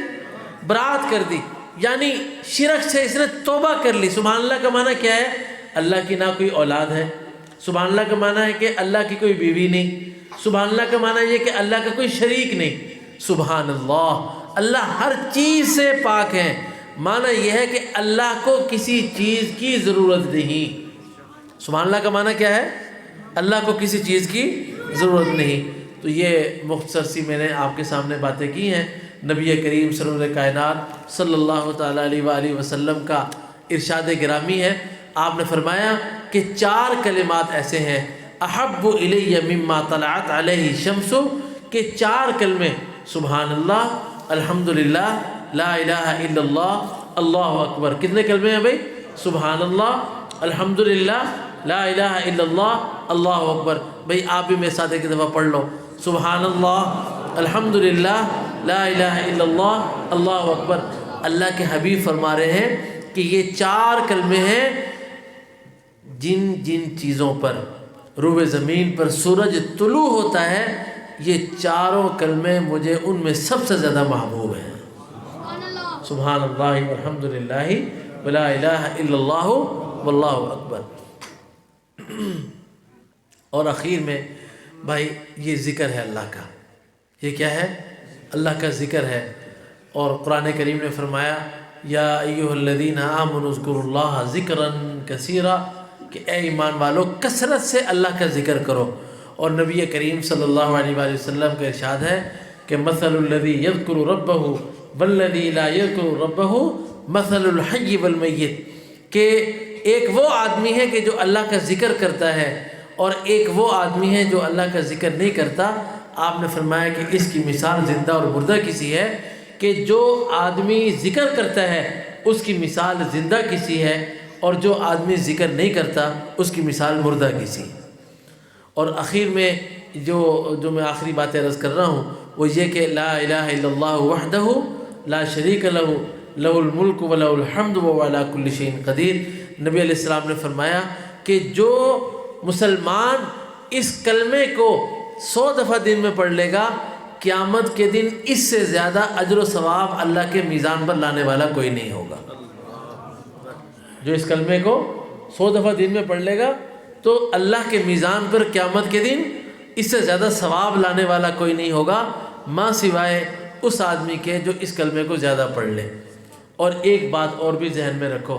برات کر دی، یعنی شرک سے اس نے توبہ کر لی۔ سبحان اللہ کا معنی کیا ہے؟ اللہ کی نہ کوئی اولاد ہے، سبحان اللہ کا معنی ہے کہ اللہ کی کوئی بیوی نہیں، سبحان اللہ کا معنی یہ کہ اللہ کا کوئی شریک نہیں۔ سبحان اللہ، اللہ ہر چیز سے پاک ہے، معنی یہ ہے کہ اللہ کو کسی چیز کی ضرورت نہیں۔ سبحان اللہ کا معنی کیا ہے؟ اللہ کو کسی چیز کی ضرورت نہیں۔ تو یہ مختصر سی میں نے آپ کے سامنے باتیں کی ہیں۔ نبی کریم سرور کائنات صلی اللہ تعالیٰ علیہ وآلہ وسلم کا ارشاد گرامی ہے، آپ نے فرمایا کہ 4 کلمات ایسے ہیں احب الی مما طلعت علیہ الشمس، کہ 4 کلمے سبحان اللہ، الحمدللہ، لا الہ الا اللہ، اللہ اکبر۔ کتنے کلمے ہیں بھائی؟ سبحان اللہ، الحمدللہ، لا الہ الا اللہ، اللہ اکبر۔ بھائی آپ بھی میرے ساتھ ایک دفعہ پڑھ لو، سبحان اللہ، الحمدللہ، لا الہ الا اللہ، اللہ اکبر۔ اللہ کے حبیب فرما رہے ہیں کہ یہ 4 کلمے ہیں جن جن چیزوں پر روئے زمین پر سورج طلوع ہوتا ہے، یہ 4 کلمے مجھے ان میں سب سے زیادہ محبوب ہیں۔ سبحان اللہ والحمدللہ ولا الہ الا اللہ واللہ اکبر۔ اور اخیر میں بھائی یہ ذکر ہے اللہ کا، یہ کیا ہے؟ اللہ کا ذکر ہے۔ اور قرآن کریم نے فرمایا یا ایھا الذین آمنوا اذکروا اللہ ذکرا کثیرا، کہ اے ایمان والو کثرت سے اللہ کا ذکر کرو۔ اور نبی کریم صلی اللہ علیہ وآلہ وسلم کا ارشاد ہے کہ مثل الذی یذکر ربہ والذی لا یذکر ربہ مثل الحی والمیت، کہ ایک وہ آدمی ہے کہ جو اللہ کا ذکر کرتا ہے اور ایک وہ آدمی ہے جو اللہ کا ذکر نہیں کرتا۔ آپ نے فرمایا کہ اس کی مثال زندہ اور مردہ کسی ہے، کہ جو آدمی ذکر کرتا ہے اس کی مثال زندہ کسی ہے، اور جو آدمی ذکر نہیں کرتا اس کی مثال مردہ کسی۔ اور اخیر میں جو میں آخری باتیں عرض کر رہا ہوں وہ یہ کہ لا الہ الا اللہ وحدہ لا شریک لہ لہ الملک ولہ الحمد وهو علی کل شیء قدیر۔ نبی علیہ السلام نے فرمایا کہ جو مسلمان اس کلمے کو 100 دفعہ دن میں پڑھ لے گا، قیامت کے دن اس سے زیادہ اجر و ثواب اللہ کے میزان پر لانے والا کوئی نہیں ہوگا۔ جو اس کلمے کو 100 دفعہ دن میں پڑھ لے گا تو اللہ کے میزان پر قیامت کے دن اس سے زیادہ ثواب لانے والا کوئی نہیں ہوگا، ماں سوائے اس آدمی کے جو اس کلمے کو زیادہ پڑھ لے۔ اور ایک بات اور بھی ذہن میں رکھو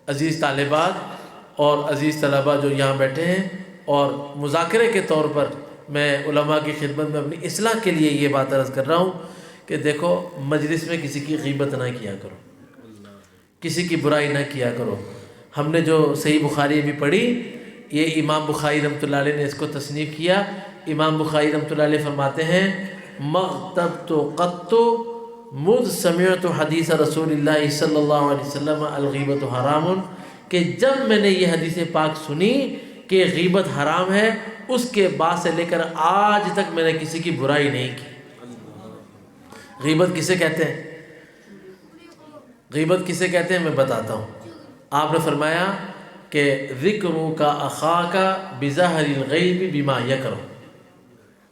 عزیز طالبات اور عزیز طلباء جو یہاں بیٹھے ہیں، اور مذاکرے کے طور پر میں علماء کی خدمت میں اپنی اصلاح کے لیے یہ بات عرض کر رہا ہوں کہ دیکھو، مجلس میں کسی کی غیبت نہ کیا کرو، کسی کی برائی نہ کیا کرو۔ ہم نے جو صحیح بخاری ابھی پڑھی، یہ امام بخاری رحمۃ اللہ علیہ نے اس کو تصنیف کیا۔ امام بخاری رحمۃ اللہ علیہ فرماتے ہیں مغتبت قط مذ سمعت حدیث رسول اللہ صلی اللہ علیہ وسلم الغیبت حرام، کہ جب میں نے یہ حدیث پاک سنی کہ غیبت حرام ہے، اس کے بعد سے لے کر آج تک میں نے کسی کی برائی نہیں کی۔ غیبت کسے کہتے ہیں؟ غیبت کسے کہتے ہیں میں بتاتا ہوں۔ آپ نے فرمایا کہ ذکرک اخاک بظاہر الغیب بما یکرہ،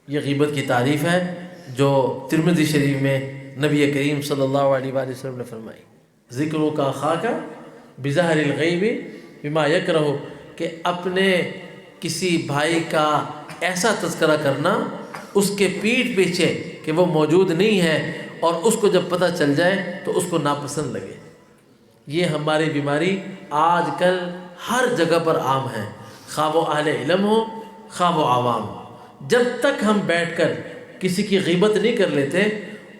یہ غیبت کی تعریف ہے جو ترمذی شریف میں نبی کریم صلی اللہ علیہ وآلہ وسلم نے فرمائی۔ ذکرک اخاک بظاہر الغیب بما یکرہ، کہ اپنے کسی بھائی کا ایسا تذکرہ کرنا اس کے پیٹھ پیچھے کہ وہ موجود نہیں ہے، اور اس کو جب پتہ چل جائے تو اس کو ناپسند لگے۔ یہ ہماری بیماری آج کل ہر جگہ پر عام ہے، خواہ وہ اہل علم ہو خواہ وہ عوام۔ جب تک ہم بیٹھ کر کسی کی غیبت نہیں کر لیتے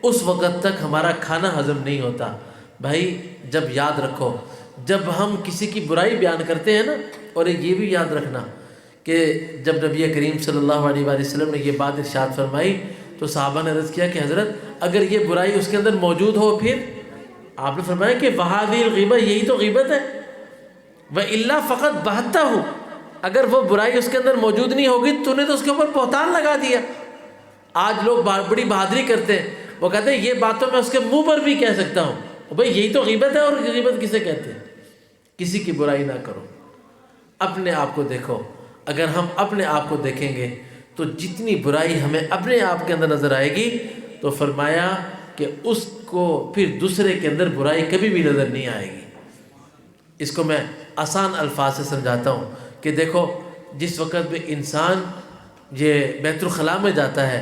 اس وقت تک ہمارا کھانا ہضم نہیں ہوتا۔ بھائی جب یاد رکھو، جب ہم کسی کی برائی بیان کرتے ہیں نا، اور ایک یہ بھی یاد رکھنا کہ جب نبی کریم صلی اللہ علیہ وآلہ وسلم نے یہ بات ارشاد فرمائی تو صحابہ نے عرض کیا کہ حضرت اگر یہ برائی اس کے اندر موجود ہو، پھر آپ نے فرمایا کہ وَهَذِهِ الْغِیبَةُ، یہی تو غیبت ہے۔ وَإِلَّا فَقَدْ بَهَتَّهُ، اگر وہ برائی اس کے اندر موجود نہیں ہوگی تو نے تو اس کے اوپر بہتان لگا دیا۔ آج لوگ بڑی بہادری کرتے ہیں، وہ کہتے ہیں یہ بات تو میں اس کے منہ پر بھی کہہ سکتا ہوں۔ بھائی یہی تو غیبت ہے، اور غیبت کسے کہتے ہیں؟ کسی کی برائی نہ کرو، اپنے آپ کو دیکھو۔ اگر ہم اپنے آپ کو دیکھیں گے تو جتنی برائی ہمیں اپنے آپ کے اندر نظر آئے گی، تو فرمایا کہ اس کو پھر دوسرے کے اندر برائی کبھی بھی نظر نہیں آئے گی۔ اس کو میں آسان الفاظ سے سمجھاتا ہوں کہ دیکھو، جس وقت بھی انسان یہ بیت الخلاء میں جاتا ہے،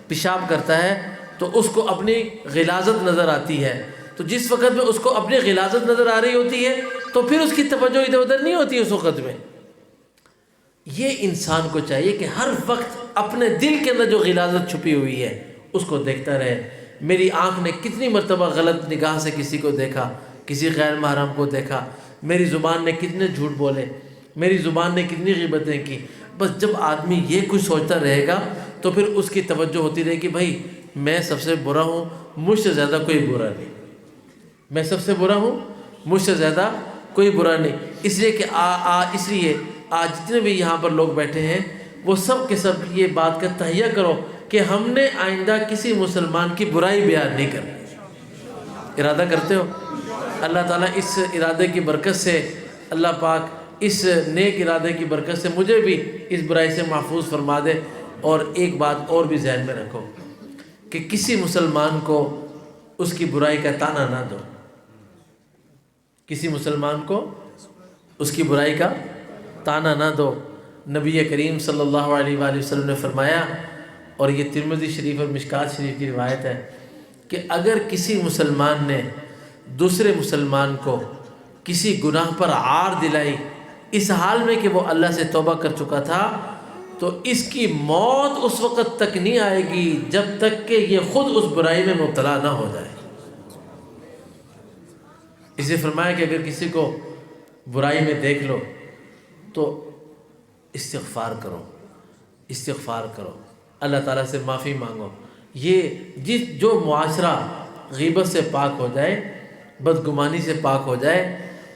پیشاب کرتا ہے، تو اس کو اپنی غلاظت نظر آتی ہے۔ تو جس وقت میں اس کو اپنی غلاظت نظر آ رہی ہوتی ہے تو پھر اس کی توجہ ادھر ادھر نہیں ہوتی اس وقت میں۔ یہ انسان کو چاہیے کہ ہر وقت اپنے دل کے اندر جو غلاظت چھپی ہوئی ہے اس کو دیکھتا رہے۔ میری آنکھ نے کتنی مرتبہ غلط نگاہ سے کسی کو دیکھا، کسی غیر محرم کو دیکھا، میری زبان نے کتنے جھوٹ بولے، میری زبان نے کتنی غیبتیں کی۔ بس جب آدمی یہ کچھ سوچتا رہے گا تو پھر اس کی توجہ ہوتی رہے کہ بھائی میں سب سے برا ہوں، مجھ سے زیادہ کوئی برا نہیں، میں سب سے برا ہوں، مجھ سے زیادہ کوئی برا نہیں۔ اس لیے کہ اس لیے آج جتنے بھی یہاں پر لوگ بیٹھے ہیں وہ سب کے سب یہ بات کا تہیہ کرو کہ ہم نے آئندہ کسی مسلمان کی برائی بیان نہیں کرنی۔ ارادہ کرتے ہو؟ اللہ تعالیٰ اس ارادے کی برکت سے، اللہ پاک اس نیک ارادے کی برکت سے مجھے بھی اس برائی سے محفوظ فرما دے۔ اور ایک بات اور بھی ذہن میں رکھو کہ کسی مسلمان کو اس کی برائی کا تانا نہ دو، کسی مسلمان کو اس کی برائی کا تانا نہ دو۔ نبی کریم صلی اللہ علیہ وآلہ وسلم نے فرمایا، اور یہ ترمذی شریف اور مشکات شریف کی روایت ہے، کہ اگر کسی مسلمان نے دوسرے مسلمان کو کسی گناہ پر عار دلائی اس حال میں کہ وہ اللہ سے توبہ کر چکا تھا، تو اس کی موت اس وقت تک نہیں آئے گی جب تک کہ یہ خود اس برائی میں مبتلا نہ ہو جائے۔ اسے فرمایا کہ اگر کسی کو برائی میں دیکھ لو تو استغفار کرو، استغفار کرو، اللہ تعالیٰ سے معافی مانگو۔ یہ جو معاشرہ غیبت سے پاک ہو جائے، بدگمانی سے پاک ہو جائے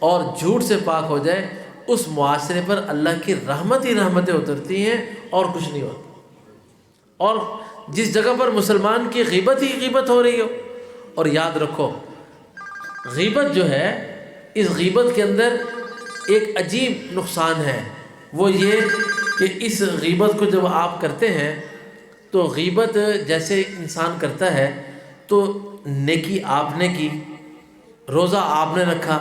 اور جھوٹ سے پاک ہو جائے، اس معاشرے پر اللہ کی رحمت ہی رحمتیں اترتی ہیں اور کچھ نہیں ہوتا۔ اور جس جگہ پر مسلمان کی غیبت ہی غیبت ہو رہی ہو، اور یاد رکھو غیبت جو ہے، اس غیبت کے اندر ایک عجیب نقصان ہے، وہ یہ کہ اس غیبت کو جب آپ کرتے ہیں تو غیبت جیسے انسان کرتا ہے تو نیکی آپ نے کی، روزہ آپ نے رکھا،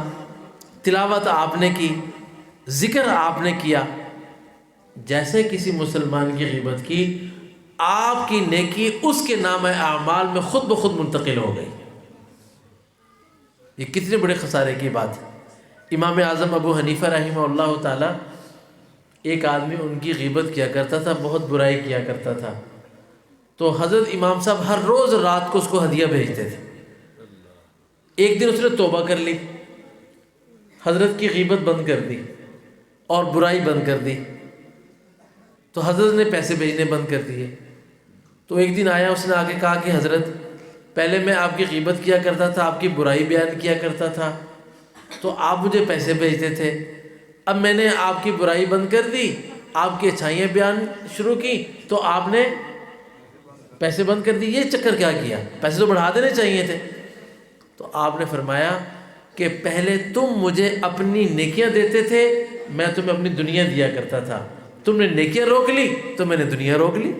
تلاوت آپ نے کی، ذکر آپ نے کیا، جیسے کسی مسلمان کی غیبت کی آپ کی نیکی اس کے نام اعمال میں خود بخود منتقل ہو گئی۔ یہ کتنے بڑے خسارے کی بات ہے۔ امام اعظم ابو حنیفہ رحمہ اللہ تعالی، ایک آدمی ان کی غیبت کیا کرتا تھا، بہت برائی کیا کرتا تھا، تو حضرت امام صاحب ہر روز رات کو اس کو ہدیہ بھیجتے تھے۔ ایک دن اس نے توبہ کر لی، حضرت کی غیبت بند کر دی اور برائی بند کر دی، تو حضرت نے پیسے بھیجنے بند کر دیے۔ تو ایک دن آیا، اس نے آ کے کہا کہ حضرت پہلے میں آپ کی غیبت کیا کرتا تھا، آپ کی برائی بیان کیا کرتا تھا، تو آپ مجھے پیسے بھیجتے تھے، اب میں نے آپ کی برائی بند کر دی، آپ کی اچھائیاں بیان شروع کی تو آپ نے پیسے بند کر دی، یہ چکر کیا کیا؟ پیسے تو بڑھا دینے چاہیے تھے۔ تو آپ نے فرمایا کہ پہلے تم مجھے اپنی نیکیاں دیتے تھے، میں تمہیں اپنی دنیا دیا کرتا تھا، تم نے نیکیاں روک لی تو میں نے دنیا روک لی۔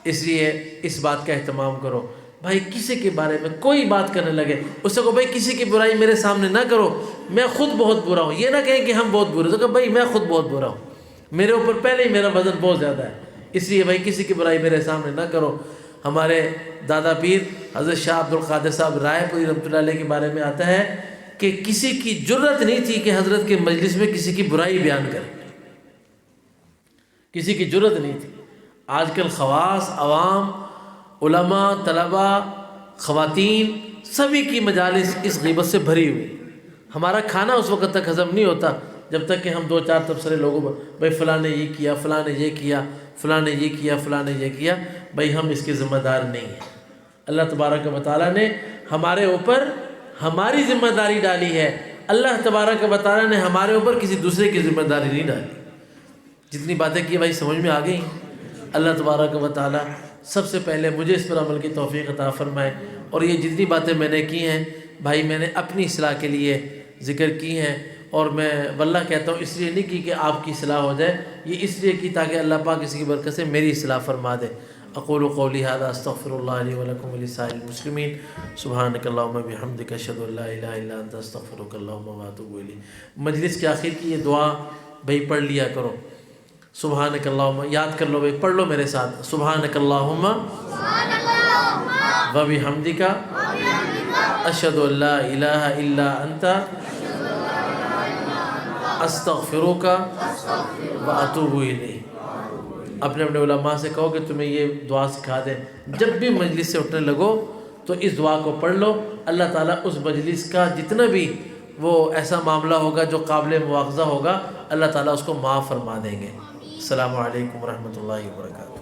اس لیے اس بات کا اہتمام کرو، بھائی کسی کے بارے میں کوئی بات کرنے لگے اس سے کہو بھائی کسی کی برائی میرے سامنے نہ کرو، میں خود بہت برا ہوں، یہ نہ کہیں کہ ہم بہت برے، تو کہ بھائی میں خود بہت برا ہوں، میرے اوپر پہلے ہی میرا وزن بہت زیادہ ہے، اس لیے بھائی کسی کی برائی میرے سامنے نہ کرو۔ ہمارے دادا پیر حضرت شاہ عبد القادر صاحب رائے پوری رحمۃ اللہ علیہ کے بارے میں آتا ہے کہ کسی کی جرت نہیں تھی کہ حضرت کے مجلس میں کسی کی برائی بیان کرے، کسی کی جرت نہیں تھی۔ آج کل خواص، عوام، علماء، طلباء، خواتین سبھی کی مجالس اس غیبت سے بھری ہوئی۔ ہمارا کھانا اس وقت تک ہضم نہیں ہوتا جب تک کہ ہم دو چار تبصرے لوگوں پر بھائی فلاں نے یہ کیا، فلاں نے یہ کیا، فلاں نے یہ کیا، فلاں نے یہ کیا، بھائی ہم اس کے ذمہ دار نہیں ہیں۔ اللہ تبارک و تعالیٰ نے ہمارے اوپر ہماری ذمہ داری ڈالی ہے، اللہ تبارک و تعالیٰ نے ہمارے اوپر کسی دوسرے کی ذمہ داری نہیں ڈالی۔ جتنی باتیں کی بھائی سمجھ میں آ گئی؟ اللہ تبارک و تعالیٰ سب سے پہلے مجھے اس پر عمل کی توفیق عطا فرمائے، اور یہ جتنی باتیں میں نے کی ہیں بھائی میں نے اپنی اصلاح کے لیے ذکر کی ہیں، اور میں واللہ کہتا ہوں اس لیے نہیں کی کہ آپ کی اصلاح ہو جائے، یہ اس لیے کی تاکہ اللہ پاک اس کی برکت سے میری اصلاح فرما دے۔ اقول قولی ھذا استغفر اللہ لی ولکم ولسائر المسلمین، سبحانک اللہم بحمدک اشہد ان لا الہ الا انت استغفرک اللہم واتوب الیک۔ مجلس کے آخر کی یہ دعا بھائی پڑھ لیا کرو، سبحانک اللہم، یاد کر لو بھائی، پڑھ لو میرے ساتھ، سبحانک اللہم و بحمدک اشہد ان لا الہ الا انت استغفرک و اتوب الیک۔ اپنے علماء سے کہو کہ تمہیں یہ دعا سکھا دیں، جب بھی مجلس سے اٹھنے لگو تو اس دعا کو پڑھ لو، اللہ تعالیٰ اس مجلس کا جتنا بھی وہ ایسا معاملہ ہوگا جو قابل مواخذہ ہوگا اللہ تعالیٰ اس کو معاف فرما دیں گے۔ السلام علیکم ورحمۃ اللہ وبرکاتہ۔